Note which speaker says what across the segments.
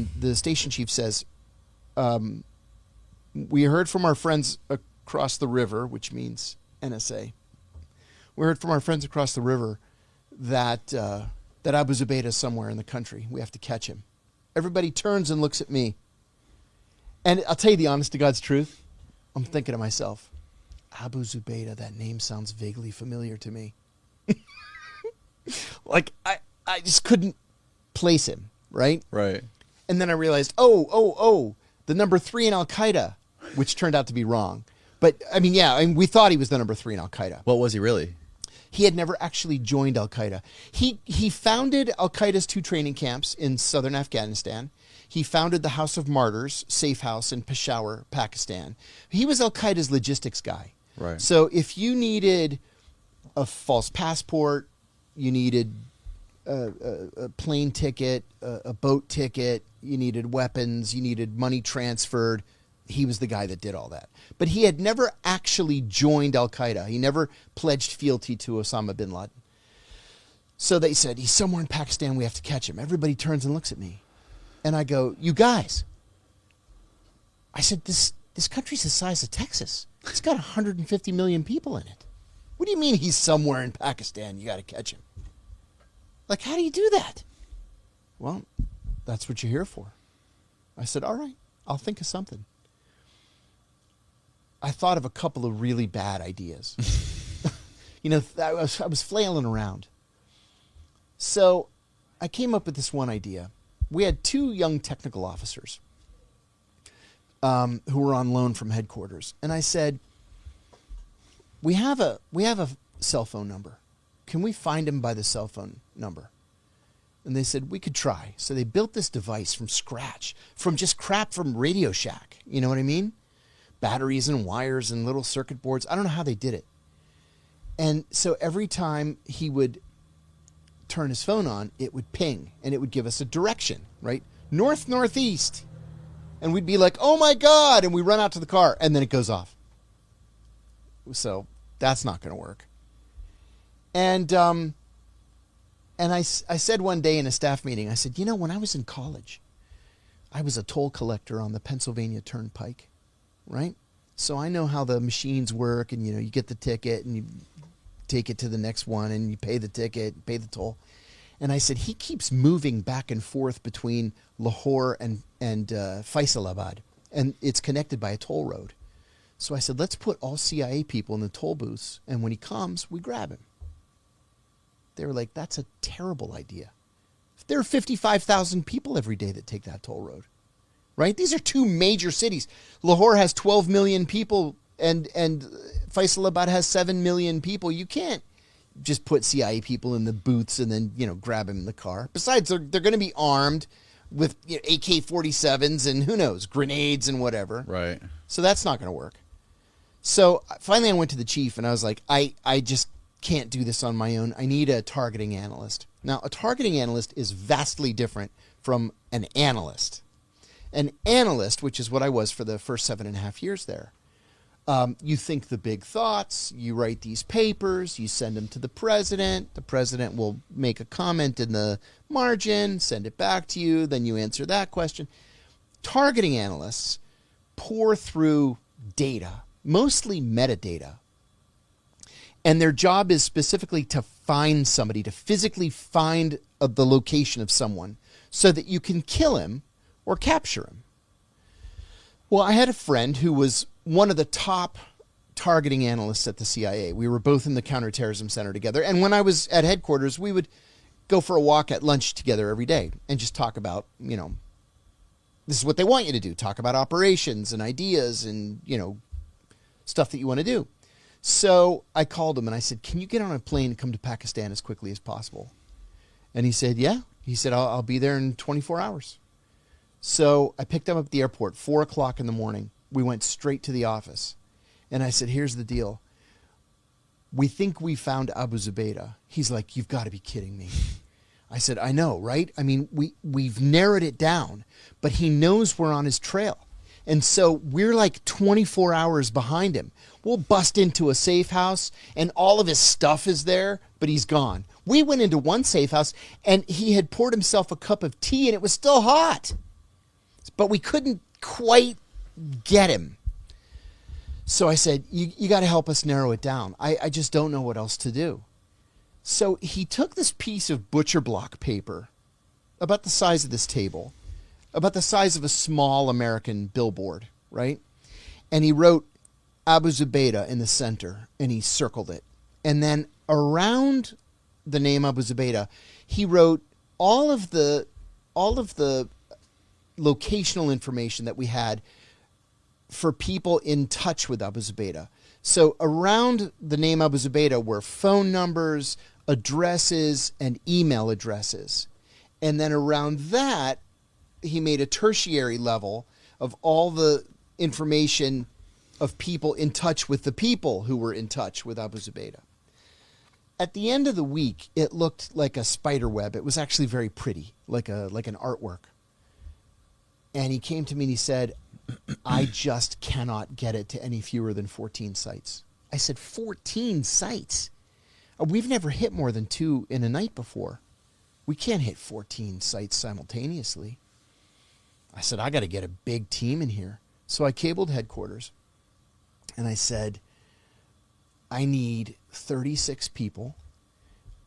Speaker 1: and the station chief says, we heard from our friends across the river, which means NSA. We heard from our friends across the river that Abu Zubaydah is somewhere in the country. We have to catch him. Everybody turns and looks at me. And I'll tell you the honest to God's truth. I'm thinking to myself, Abu Zubaydah, that name sounds vaguely familiar to me. Like, I just couldn't place him, right?
Speaker 2: Right.
Speaker 1: And then I realized, the number 3 in Al-Qaeda, which turned out to be wrong. But, I mean, we thought he was the number 3 in Al-Qaeda.
Speaker 2: What was he really?
Speaker 1: He had never actually joined Al-Qaeda. He founded Al-Qaeda's 2 training camps in southern Afghanistan. He founded the House of Martyrs, Safe House in Peshawar, Pakistan. He was Al-Qaeda's logistics guy.
Speaker 2: Right.
Speaker 1: So if you needed a false passport, you needed a plane ticket, a boat ticket, you needed weapons, you needed money transferred, he was the guy that did all that. But he had never actually joined Al-Qaeda. He never pledged fealty to Osama bin Laden. So they said, he's somewhere in Pakistan, we have to catch him. Everybody turns and looks at me. And I go, you guys. I said, this country's the size of Texas. It's got 150 million people in it. What do you mean he's somewhere in Pakistan? You got to catch him. Like, how do you do that? Well, that's what you're here for. I said, all right, I'll think of something. I thought of a couple of really bad ideas. I was flailing around. So I came up with this one idea. We had 2 young technical officers who were on loan from headquarters. And I said, we have a cell phone number. Can we find him by the cell phone number? And they said, we could try. So they built this device from scratch, from just crap from Radio Shack. You know what I mean? Batteries and wires and little circuit boards. I don't know how they did it. And so every time he would turn his phone on, it would ping and it would give us a direction, right? North, northeast. And we'd be like, oh my God. And we run out to the car and then it goes off. So that's not going to work. And I said one day in a staff meeting, I said, when I was in college, I was a toll collector on the Pennsylvania Turnpike, right? So I know how the machines work and, you get the ticket and you take it to the next one and you pay the ticket, pay the toll. And I said, he keeps moving back and forth between Lahore and Faisalabad, and it's connected by a toll road. So I said, let's put all CIA people in the toll booths, and when he comes, we grab him. They were like, that's a terrible idea. There are 55,000 people every day that take that toll road, right? These are 2 major cities. Lahore has 12 million people, and Faisalabad has 7 million people. You can't just put CIA people in the booths and then, grab them in the car. Besides, they're going to be armed with AK-47s and who knows, grenades and whatever.
Speaker 2: Right.
Speaker 1: So that's not going to work. So finally I went to the chief and I was like, I just can't do this on my own. I need a targeting analyst. Now, a targeting analyst is vastly different from an analyst. An analyst, which is what I was for the first 7.5 years there, you think the big thoughts, you write these papers, you send them to the president will make a comment in the margin, send it back to you, then you answer that question. Targeting analysts pour through data, mostly metadata, and their job is specifically to find somebody, to physically find the location of someone so that you can kill him or capture him. Well, I had a friend who was one of the top targeting analysts at the CIA. We were both in the counterterrorism center together. And when I was at headquarters, we would go for a walk at lunch together every day and just talk about, this is what they want you to do. Talk about operations and ideas and, stuff that you want to do. So I called him and I said, can you get on a plane and come to Pakistan as quickly as possible? And he said, yeah. He said, I'll be there in 24 hours. So I picked him up at the airport, 4 o'clock in the morning. We went straight to the office. And I said, here's the deal. We think we found Abu Zubaydah. He's like, you've got to be kidding me. I said, I know, right? I mean, we've narrowed it down, but he knows we're on his trail. And so we're like 24 hours behind him. We'll bust into a safe house and all of his stuff is there, but he's gone. We went into one safe house and he had poured himself a cup of tea and it was still hot. But we couldn't quite get him. So I said, you got to help us narrow it down. I just don't know what else to do. So he took this piece of butcher block paper about the size of this table, about the size of a small American billboard, right? And he wrote Abu Zubaydah in the center, and he circled it. And then around the name Abu Zubaydah, he wrote all of the locational information that we had for people in touch with Abu Zubaydah. So around the name Abu Zubaydah were phone numbers, addresses, and email addresses. And then around that, he made a tertiary level of all the information of people in touch with the people who were in touch with Abu Zubaydah. At the end of the week, it looked like a spider web. It was actually very pretty, like an artwork. And he came to me and he said, I just cannot get it to any fewer than 14 sites. I said, 14 sites? We've never hit more than 2 in a night before. We can't hit 14 sites simultaneously. I said, I got to get a big team in here. So I cabled headquarters and I said, I need 36 people.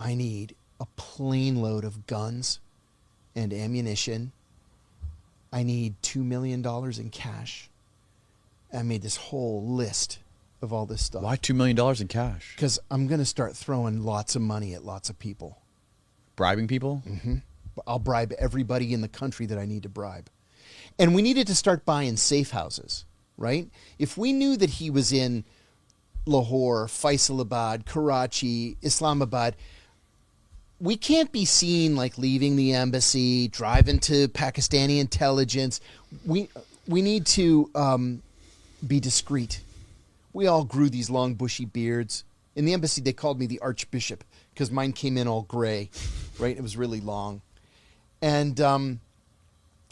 Speaker 1: I need a plane load of guns and ammunition. I need $2 million in cash. I made this whole list of all this stuff.
Speaker 2: Why $2 million in cash?
Speaker 1: Because I'm going to start throwing lots of money at lots of people.
Speaker 2: Bribing people?
Speaker 1: Mm-hmm. I'll bribe everybody in the country that I need to bribe. And we needed to start buying safe houses, right? If we knew that he was in Lahore, Faisalabad, Karachi, Islamabad, we can't be seen like leaving the embassy, driving to Pakistani intelligence. We need to be discreet. We all grew these long bushy beards. In the embassy, they called me the Archbishop because mine came in all gray, right? It was really long. And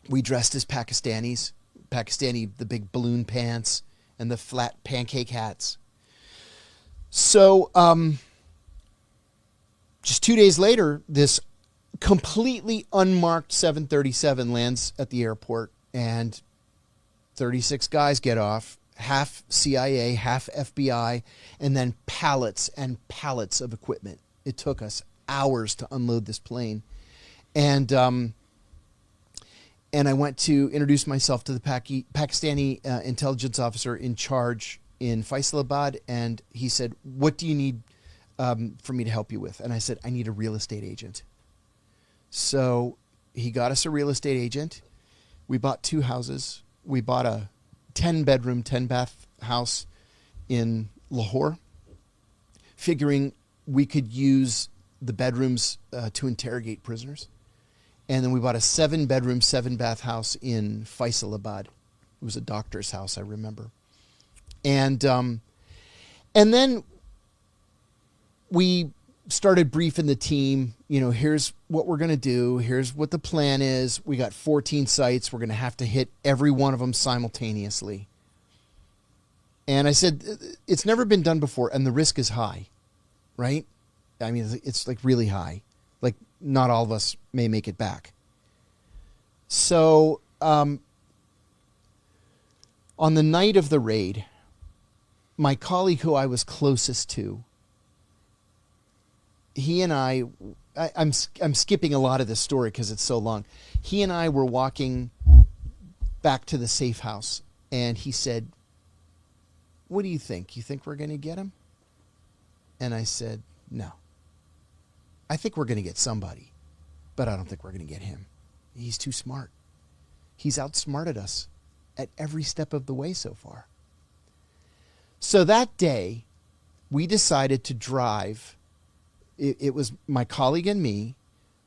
Speaker 1: we dressed as Pakistanis. The big balloon pants and the flat pancake hats. So just 2 days later, this completely unmarked 737 lands at the airport, and 36 guys get off, half CIA, half FBI, and then pallets and pallets of equipment. It took us hours to unload this plane. And I went to introduce myself to the Pakistani intelligence officer in charge in Faisalabad, and he said, what do you need for me to help you with? And I said, I need a real estate agent. So he got us a real estate agent. We bought 2 houses. We bought a 10-bedroom, 10-bath house in Lahore, figuring we could use the bedrooms to interrogate prisoners. And then we bought a 7-bedroom, 7-bath house in Faisalabad. It was a doctor's house, I remember. And then we started briefing the team, here's what we're going to do. Here's what the plan is. We got 14 sites. We're going to have to hit every one of them simultaneously. And I said, it's never been done before, and the risk is high, right? I mean, it's like really high. Like, not all of us may make it back. So, on the night of the raid, my colleague who I was closest to, he and I'm skipping a lot of this story because it's so long. He and I were walking back to the safe house, and he said, what do you think? You think we're going to get him? And I said, no. I think we're going to get somebody, but I don't think we're going to get him. He's too smart. He's outsmarted us at every step of the way so far. So that day, we decided to drive. It was my colleague and me,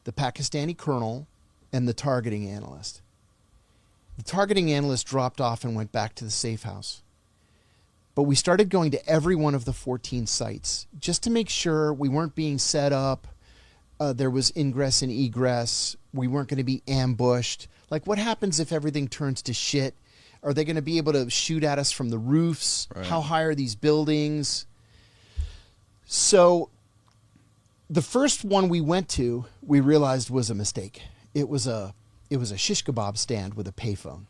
Speaker 1: the Pakistani colonel, and the targeting analyst. The targeting analyst dropped off and went back to the safe house. But we started going to every one of the 14 sites just to make sure we weren't being set up. There was ingress and egress. We weren't going to be ambushed. Like, what happens if everything turns to shit? Are they going to be able to shoot at us from the roofs? Right. How high are these buildings? So the first one we went to, we realized was a mistake. It was a it was a shish kebab stand with a payphone.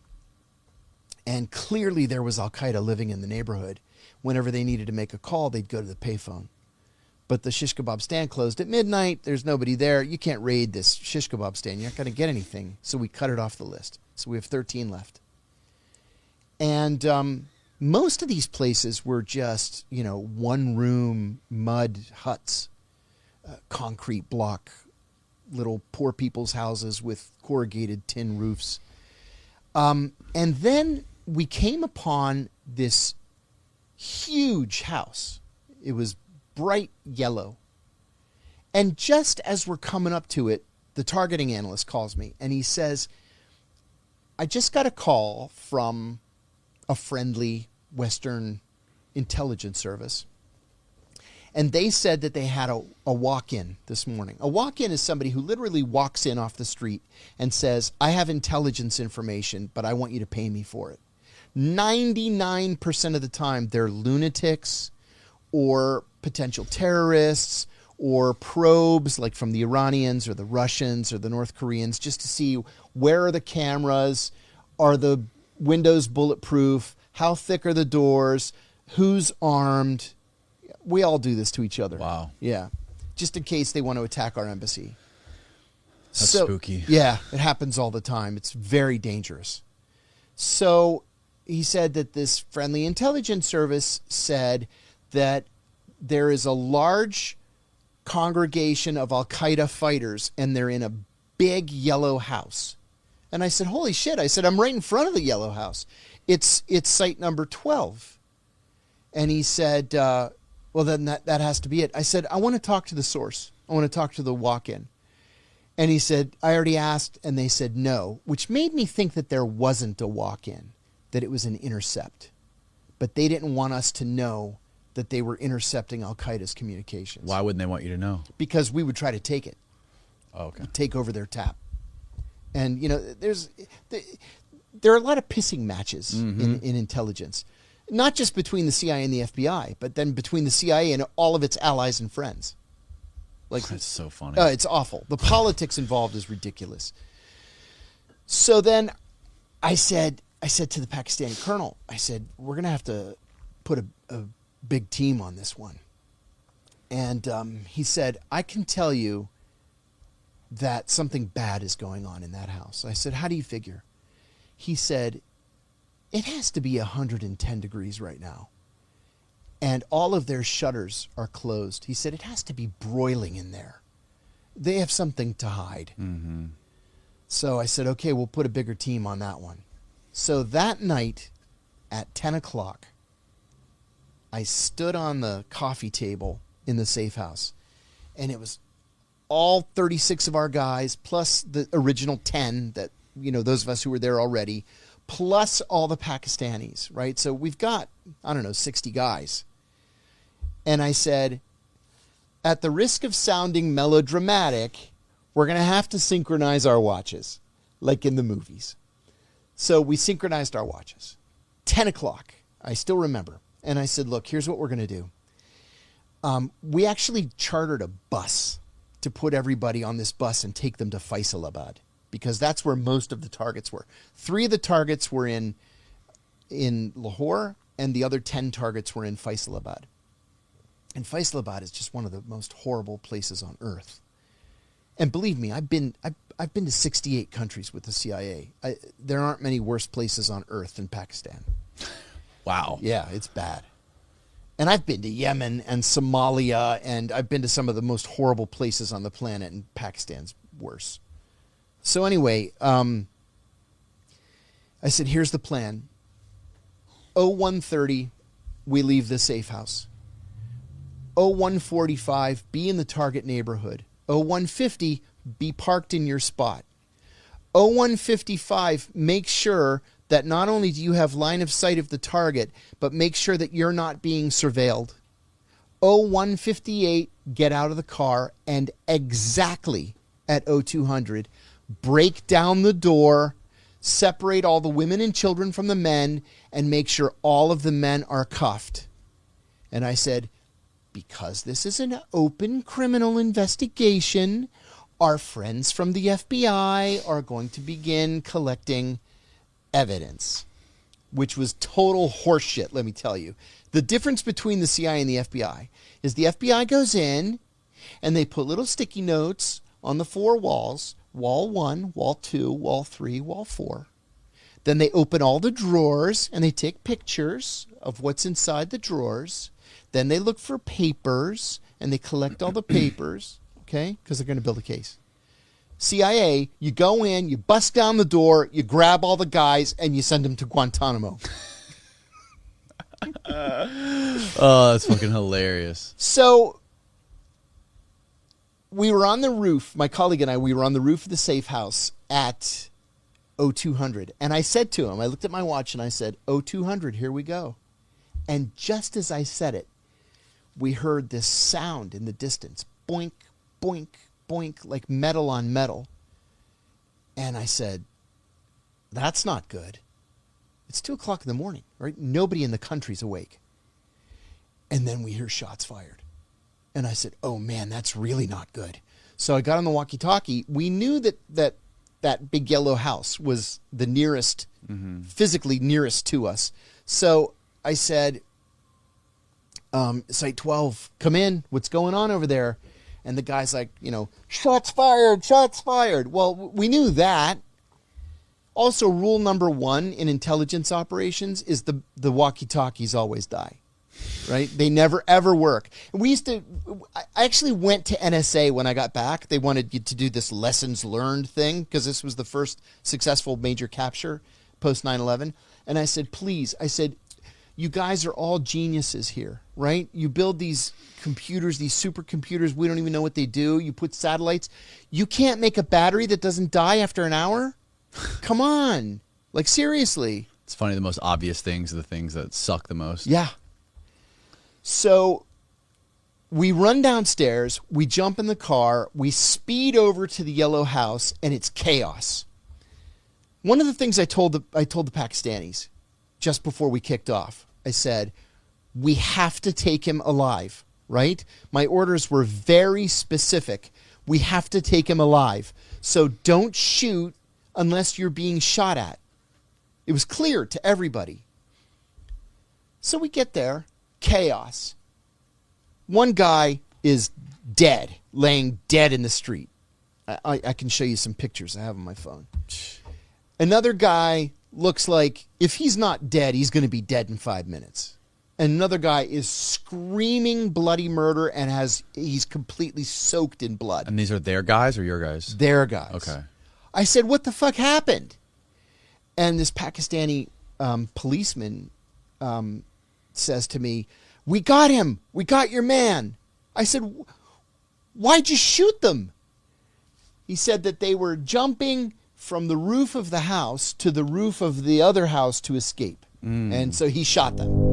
Speaker 1: And clearly there was Al-Qaeda living in the neighborhood. Whenever they needed to make a call, they'd go to the payphone. But the shish kebab stand closed at midnight. There's nobody there. You can't raid this shish kebab stand. You're not going to get anything. So we cut it off the list. So we have 13 left. And most of these places were just, one-room mud huts, concrete block, little poor people's houses with corrugated tin roofs. And then we came upon this huge house. It was bright yellow. And just as we're coming up to it, the targeting analyst calls me and he says, I just got a call from a friendly Western intelligence service. And they said that they had a walk-in this morning. A walk-in is somebody who literally walks in off the street and says, I have intelligence information, but I want you to pay me for it. 99% of the time, they're lunatics or potential terrorists or probes like from the Iranians or the Russians or the North Koreans just to see where are the cameras, are the windows bulletproof, how thick are the doors, who's armed. We all do this to each other.
Speaker 2: Wow.
Speaker 1: Yeah. Just in case they want to attack our embassy.
Speaker 2: That's spooky.
Speaker 1: Yeah, it happens all the time. It's very dangerous. So he said that this friendly intelligence service said that there is a large congregation of Al-Qaeda fighters and they're in a big yellow house. And I said, holy shit. I said, I'm right in front of the yellow house. It's site number 12. And he said, well, then that has to be it. I said, I want to talk to the source. I want to talk to the walk-in. And he said, I already asked, and they said no, which made me think that there wasn't a walk-in, that it was an intercept. But they didn't want us to know that they were intercepting Al-Qaeda's communications.
Speaker 2: Why wouldn't they want you to know?
Speaker 1: Because we would try to take it.
Speaker 2: Oh, okay.
Speaker 1: Take over their tap. And, there are a lot of pissing matches in intelligence. Not just between the CIA and the FBI, but then between the CIA and all of its allies and friends.
Speaker 2: That's so funny.
Speaker 1: It's awful. The politics involved is ridiculous. So then I said to the Pakistani colonel, I said, we're going to have to put a big team on this one. And he said, I can tell you that something bad is going on in that house. I said, how do you figure? He said, it has to be 110 degrees right now. And all of their shutters are closed. He said, it has to be broiling in there. They have something to hide. Mm-hmm. So I said, okay, we'll put a bigger team on that one. So that night at 10 o'clock, I stood on the coffee table in the safe house. And it was all 36 of our guys, plus the original 10 that, those of us who were there already, plus all the Pakistanis, right? So we've got, 60 guys. And I said, at the risk of sounding melodramatic, we're going to have to synchronize our watches, like in the movies. So we synchronized our watches. 10 o'clock, I still remember. And I said, look, here's what we're going to do. We actually chartered a bus to put everybody on this bus and take them to Faisalabad, because that's where most of the targets were. 3 of the targets were in Lahore, and the other 10 targets were in Faisalabad. And Faisalabad is just one of the most horrible places on earth. And believe me, I've been to 68 countries with the CIA. There aren't many worse places on earth than Pakistan.
Speaker 2: Wow.
Speaker 1: Yeah, it's bad. And I've been to Yemen and Somalia, and I've been to some of the most horrible places on the planet, and Pakistan's worse. So anyway, I said, here's the plan. 01:30, we leave the safe house. 01:45, be in the target neighborhood. 01:50, be parked in your spot. 01:55, make sure that not only do you have line of sight of the target, but make sure that you're not being surveilled. 01:58, get out of the car, and exactly at 0200, break down the door, separate all the women and children from the men, and make sure all of the men are cuffed. And I said, because this is an open criminal investigation, our friends from the FBI are going to begin collecting evidence, which was total horseshit, let me tell you. The difference between the CIA and the FBI is the FBI goes in and they put little sticky notes on the 4 walls, wall 1, wall 2, wall 3, wall 4. Then they open all the drawers and they take pictures of what's inside the drawers. Then they look for papers and they collect all the papers, okay, because they're going to build a case. CIA, you go in, you bust down the door, you grab all the guys, and you send them to Guantanamo.
Speaker 2: Oh, that's fucking hilarious.
Speaker 1: So we were on the roof, my colleague and I, we were on the roof of the safe house at 0200. And I said to him, I looked at my watch and I said, 0200, here we go. And just as I said it, we heard this sound in the distance, boink, boink, boink, like metal on metal. And I said, that's not good. It's 2 o'clock in the morning, right? Nobody in the country's awake. And then we hear shots fired. And I said, oh man, that's really not good. So I got on the walkie-talkie. We knew that big yellow house was the nearest, physically nearest to us. So I said, Site 12, come in. What's going on over there? And the guy's like, shots fired, shots fired. Well, we knew that. Also, rule number 1 in intelligence operations is the walkie-talkies always die, right? They never, ever work. I actually went to NSA when I got back. They wanted you to do this lessons learned thing because this was the first successful major capture post 9/11. And I said, please, you guys are all geniuses here, right? You build these computers, these supercomputers. We don't even know what they do. You put satellites. You can't make a battery that doesn't die after an hour? Come on. Like, seriously.
Speaker 2: It's funny, the most obvious things are the things that suck the most.
Speaker 1: Yeah. So we run downstairs. We jump in the car. We speed over to the yellow house, and it's chaos. One of the things I told the Pakistanis just before we kicked off, I said, we have to take him alive, right? My orders were very specific. We have to take him alive. So don't shoot unless you're being shot at. It was clear to everybody. So we get there, chaos. One guy is dead, laying dead in the street. I can show you some pictures I have on my phone. Another guy looks like if he's not dead, he's going to be dead in 5 minutes. And another guy is screaming bloody murder and he's completely soaked in blood.
Speaker 2: And these are their guys or your guys?
Speaker 1: Their guys.
Speaker 2: Okay.
Speaker 1: I said, what the fuck happened? And this Pakistani policeman says to me, we got him. We got your man. I said, why'd you shoot them? He said that they were jumping from the roof of the house to the roof of the other house to escape. And so he shot them.